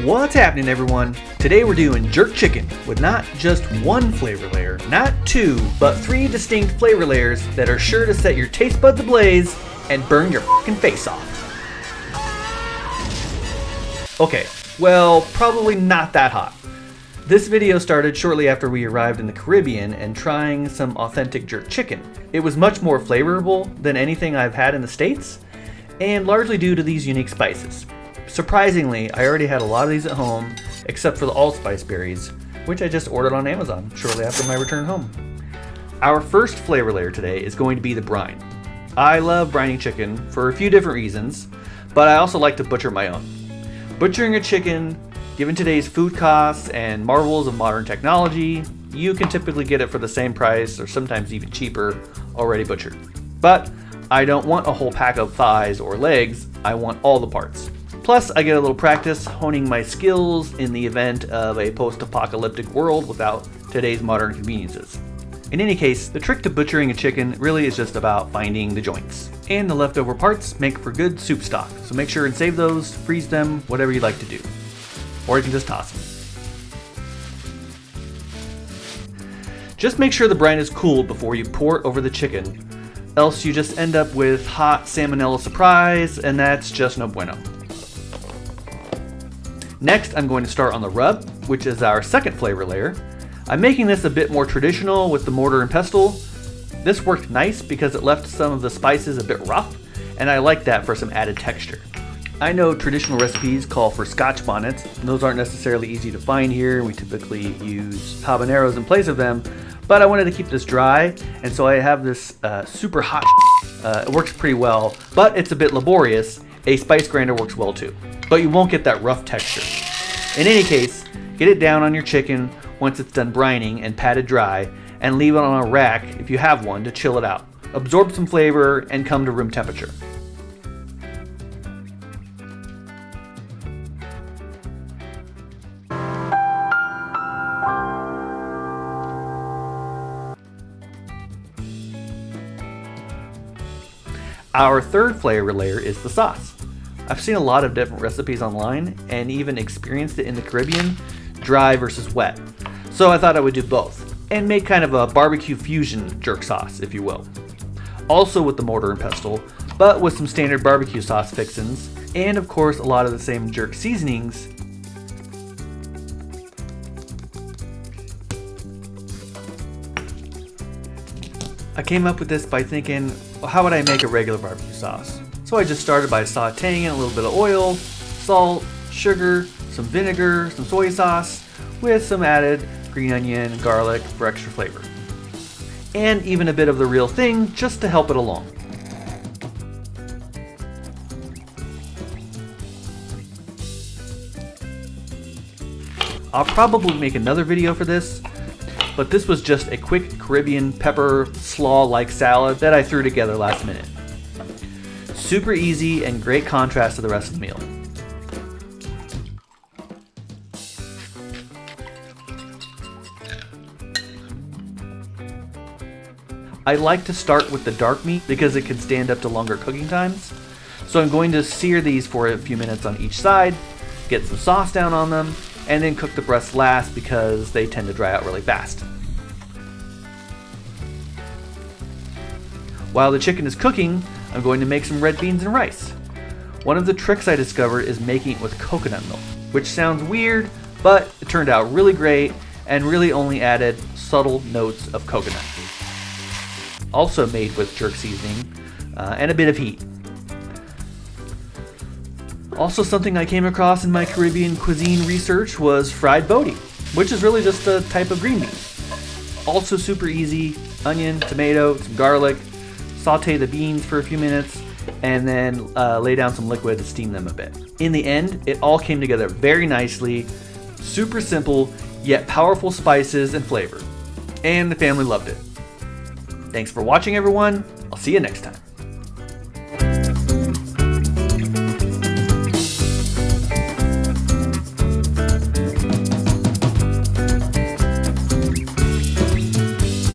What's happening, everyone? Today we're doing jerk chicken with not just one flavor layer, not two, but three distinct flavor layers that are sure to set your taste buds ablaze and burn your fucking face off. Okay, well, probably not that hot. This video started shortly after we arrived in the Caribbean and trying some authentic jerk chicken. It was much more flavorful than anything I've had in the States, and largely due to these unique spices. Surprisingly, I already had a lot of these at home, except for the allspice berries, which I just ordered on Amazon shortly after my return home. Our first flavor layer today is going to be the brine. I love brining chicken for a few different reasons, but I also like to butcher my own. Butchering a chicken, given today's food costs and marvels of modern technology, you can typically get it for the same price or sometimes even cheaper, already butchered. But I don't want a whole pack of thighs or legs, I want all the parts. Plus, I get a little practice honing my skills in the event of a post-apocalyptic world without today's modern conveniences. In any case, the trick to butchering a chicken really is just about finding the joints. And the leftover parts make for good soup stock, so make sure and save those, freeze them, whatever you'd like to do. Or you can just toss them. Just make sure the brine is cooled before you pour it over the chicken, else you just end up with hot salmonella surprise, and that's just no bueno. Next, I'm going to start on the rub, which is our second flavor layer. I'm making this a bit more traditional with the mortar and pestle. This worked nice because it left some of the spices a bit rough, and I like that for some added texture. I know traditional recipes call for scotch bonnets, and those aren't necessarily easy to find here. We typically use habaneros in place of them, but I wanted to keep this dry, and so I have this super hot it works pretty well, but it's a bit laborious. A spice grinder works well too, but you won't get that rough texture. In any case, get it down on your chicken once it's done brining and patted dry, and leave it on a rack if you have one to chill it out. Absorb some flavor and come to room temperature. Our third flavor layer is the sauce. I've seen a lot of different recipes online and even experienced it in the Caribbean, dry versus wet. So I thought I would do both and make kind of a BBQ-Fusion jerk sauce, if you will. Also with the mortar and pestle, but with some standard barbecue sauce fixins, and of course a lot of the same jerk seasonings. I came up with this by thinking, well, how would I make a regular barbecue sauce? So I just started by sauteing in a little bit of oil, salt, sugar, some vinegar, some soy sauce, with some added green onion and garlic for extra flavor. And even a bit of the real thing just to help it along. I'll probably make another video for this, but this was just a quick Caribbean pepper slaw-like salad that I threw together last minute. Super easy and great contrast to the rest of the meal. I like to start with the dark meat because it can stand up to longer cooking times. So I'm going to sear these for a few minutes on each side, get some sauce down on them, and then cook the breasts last because they tend to dry out really fast. While the chicken is cooking, I'm going to make some red beans and rice. One of the tricks I discovered is making it with coconut milk, which sounds weird, but it turned out really great and really only added subtle notes of coconut. Also made with jerk seasoning and a bit of heat. Also, something I came across in my Caribbean cuisine research was fried boti, which is really just a type of green bean. Also super easy: onion, tomato, some garlic, saute the beans for a few minutes, and then lay down some liquid to steam them a bit. In the end, it all came together very nicely, super simple, yet powerful spices and flavor. And the family loved it. Thanks for watching, everyone. I'll see you next time.